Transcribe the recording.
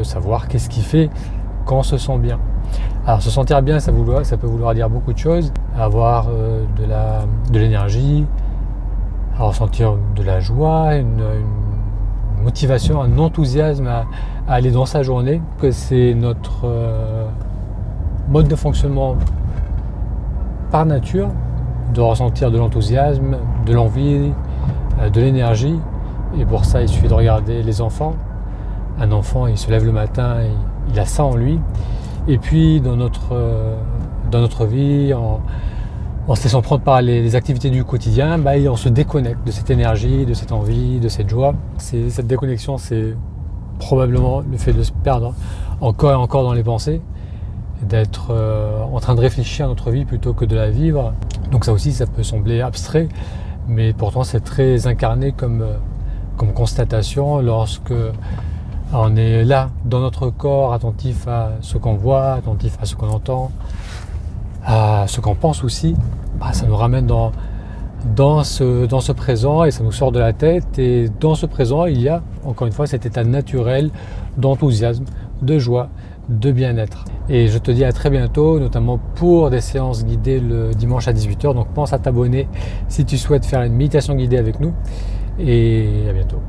de savoir qu'est-ce qui fait qu'on se sent bien. Alors se sentir bien, ça peut vouloir dire beaucoup de choses, avoir de l'énergie, ressentir de la joie, une motivation, un enthousiasme à aller dans sa journée, que c'est notre mode de fonctionnement par nature, de ressentir de l'enthousiasme, de l'envie, de l'énergie. Et pour ça, il suffit de regarder les enfants. Un enfant, il se lève le matin, il a ça en lui. Et puis dans notre vie, en se laissant prendre par les activités du quotidien, on se déconnecte de cette énergie, de cette envie, de cette joie. Cette déconnexion, c'est probablement le fait de se perdre encore et encore dans les pensées, d'être en train de réfléchir à notre vie plutôt que de la vivre. Donc ça aussi, ça peut sembler abstrait, mais pourtant c'est très incarné comme constatation lorsque on est là, dans notre corps, attentif à ce qu'on voit, attentif à ce qu'on entend, à ce qu'on pense aussi. Ça nous ramène dans ce présent et ça nous sort de la tête. Et dans ce présent, il y a encore une fois cet état naturel d'enthousiasme, de joie, de bien-être. Et je te dis à très bientôt, notamment pour des séances guidées le dimanche à 18h. Donc pense à t'abonner si tu souhaites faire une méditation guidée avec nous. Et à bientôt.